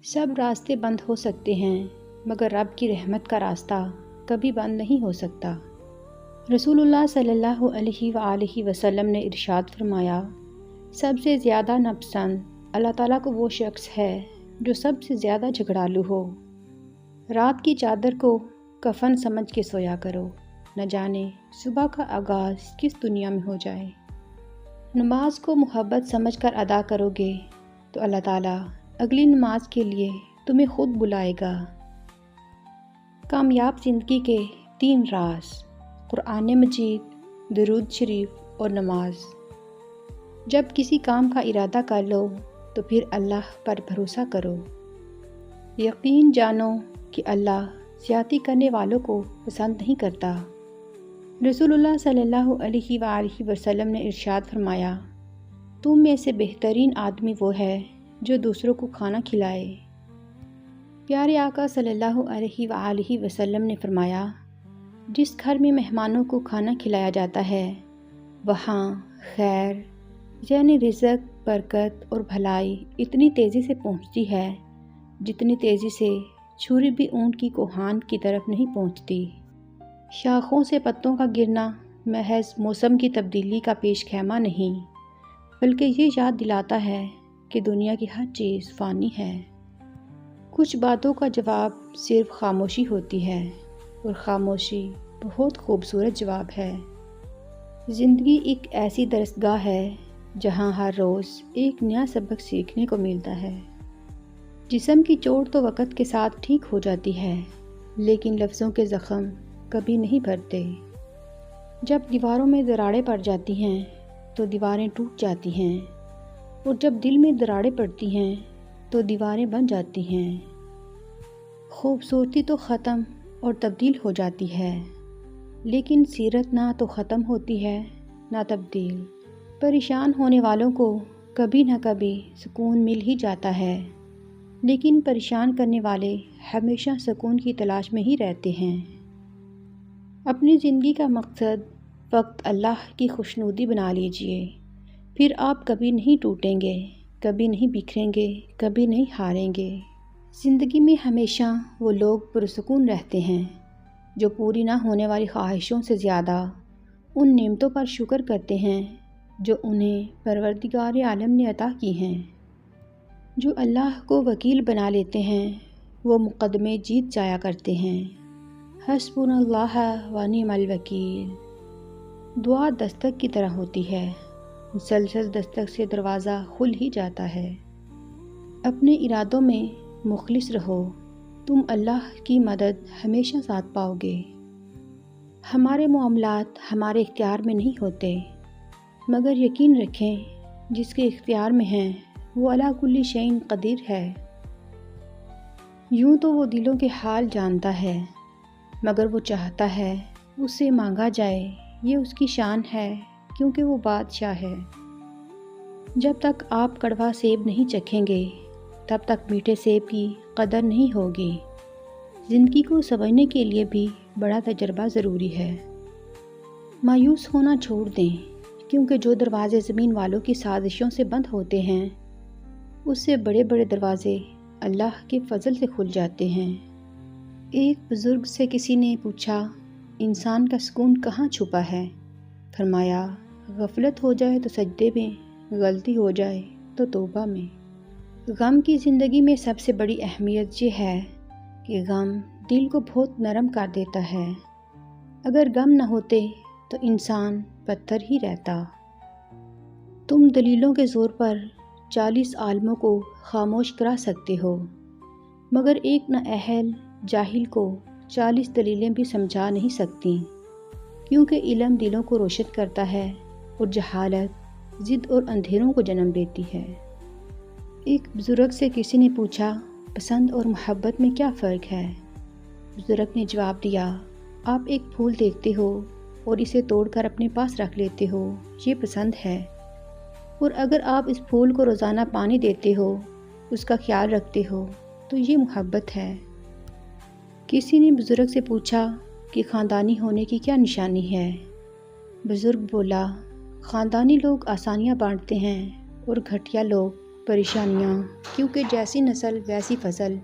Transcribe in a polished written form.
سب راستے بند ہو سکتے ہیں مگر رب کی رحمت کا راستہ کبھی بند نہیں ہو سکتا۔ رسول اللہ صلی اللہ علیہ وآلہ وسلم نے ارشاد فرمایا، سب سے زیادہ ناپسند اللہ تعالیٰ کو وہ شخص ہے جو سب سے زیادہ جھگڑالو ہو۔ رات کی چادر کو کفن سمجھ کے سویا کرو، نہ جانے صبح کا آغاز کس دنیا میں ہو جائے۔ نماز کو محبت سمجھ کر ادا کرو گے تو اللہ تعالیٰ اگلی نماز کے لیے تمہیں خود بلائے گا۔ کامیاب زندگی کے 3 راز: قرآن مجید، درود شریف اور نماز۔ جب کسی کام کا ارادہ کر لو تو پھر اللہ پر بھروسہ کرو۔ یقین جانو کہ اللہ زیادتی کرنے والوں کو پسند نہیں کرتا۔ رسول اللہ صلی اللہ علیہ وآلہ وسلم نے ارشاد فرمایا، تم میں سے بہترین آدمی وہ ہے جو دوسروں کو کھانا کھلائے۔ پیارے آقا صلی اللہ علیہ وآلہ وسلم نے فرمایا، جس گھر میں مہمانوں کو کھانا کھلایا جاتا ہے وہاں خیر یعنی رزق، برکت اور بھلائی اتنی تیزی سے پہنچتی ہے جتنی تیزی سے چھری بھی اونٹ کی کوہان کی طرف نہیں پہنچتی۔ شاخوں سے پتوں کا گرنا محض موسم کی تبدیلی کا پیش خیمہ نہیں، بلکہ یہ یاد دلاتا ہے کہ دنیا کی ہر چیز فانی ہے۔ کچھ باتوں کا جواب صرف خاموشی ہوتی ہے، اور خاموشی بہت خوبصورت جواب ہے۔ زندگی ایک ایسی درسگاہ ہے جہاں ہر روز ایک نیا سبق سیکھنے کو ملتا ہے۔ جسم کی چوٹ تو وقت کے ساتھ ٹھیک ہو جاتی ہے، لیکن لفظوں کے زخم کبھی نہیں بھرتے۔ جب دیواروں میں دراڑیں پڑ جاتی ہیں تو دیواریں ٹوٹ جاتی ہیں، اور جب دل میں دراڑیں پڑتی ہیں تو دیواریں بن جاتی ہیں۔ خوبصورتی تو ختم اور تبدیل ہو جاتی ہے، لیکن سیرت نہ تو ختم ہوتی ہے نہ تبدیل۔ پریشان ہونے والوں کو کبھی نہ کبھی سکون مل ہی جاتا ہے، لیکن پریشان کرنے والے ہمیشہ سکون کی تلاش میں ہی رہتے ہیں۔ اپنی زندگی کا مقصد فقط اللہ کی خوشنودی بنا لیجئے، پھر آپ کبھی نہیں ٹوٹیں گے، کبھی نہیں بکھریں گے، کبھی نہیں ہاریں گے۔ زندگی میں ہمیشہ وہ لوگ پرسکون رہتے ہیں جو پوری نہ ہونے والی خواہشوں سے زیادہ ان نعمتوں پر شکر کرتے ہیں جو انہیں پروردگار عالم نے عطا کی ہیں۔ جو اللہ کو وکیل بنا لیتے ہیں وہ مقدمے جیت جایا کرتے ہیں۔ حسبنا اللہ و نعم الوکیل۔ دعا دستک کی طرح ہوتی ہے، مسلسل دستک سے دروازہ کھل ہی جاتا ہے۔ اپنے ارادوں میں مخلص رہو، تم اللہ کی مدد ہمیشہ ساتھ پاؤ گے۔ ہمارے معاملات ہمارے اختیار میں نہیں ہوتے، مگر یقین رکھیں جس کے اختیار میں ہیں وہ علی کل شیء قدیر ہے۔ یوں تو وہ دلوں کے حال جانتا ہے، مگر وہ چاہتا ہے اس سے مانگا جائے، یہ اس کی شان ہے کیونکہ وہ بادشاہ ہے۔ جب تک آپ کڑوا سیب نہیں چکھیں گے تب تک میٹھے سیب کی قدر نہیں ہوگی۔ زندگی کو سمجھنے کے لیے بھی بڑا تجربہ ضروری ہے۔ مایوس ہونا چھوڑ دیں، کیونکہ جو دروازے زمین والوں کی سازشوں سے بند ہوتے ہیں اس سے بڑے بڑے دروازے اللہ کے فضل سے کھل جاتے ہیں۔ ایک بزرگ سے کسی نے پوچھا، انسان کا سکون کہاں چھپا ہے؟ فرمایا، غفلت ہو جائے تو سجدے میں، غلطی ہو جائے تو توبہ میں۔ غم کی زندگی میں سب سے بڑی اہمیت یہ ہے کہ غم دل کو بہت نرم کر دیتا ہے۔ اگر غم نہ ہوتے تو انسان پتھر ہی رہتا۔ تم دلیلوں کے زور پر 40 عالموں کو خاموش کرا سکتے ہو، مگر ایک نااہل جاہل کو 40 دلیلیں بھی سمجھا نہیں سکتی، کیونکہ علم دلوں کو روشن کرتا ہے اور جہالت ضد اور اندھیروں کو جنم دیتی ہے۔ ایک بزرگ سے کسی نے پوچھا، پسند اور محبت میں کیا فرق ہے؟ بزرگ نے جواب دیا، آپ ایک پھول دیکھتے ہو اور اسے توڑ کر اپنے پاس رکھ لیتے ہو، یہ پسند ہے، اور اگر آپ اس پھول کو روزانہ پانی دیتے ہو، اس کا خیال رکھتے ہو، تو یہ محبت ہے۔ کسی نے بزرگ سے پوچھا کہ خاندانی ہونے کی کیا نشانی ہے؟ بزرگ بولا، خاندانی لوگ آسانیاں بانٹتے ہیں اور گھٹیا لوگ پریشانیاں، کیونکہ جیسی نسل ویسی فصل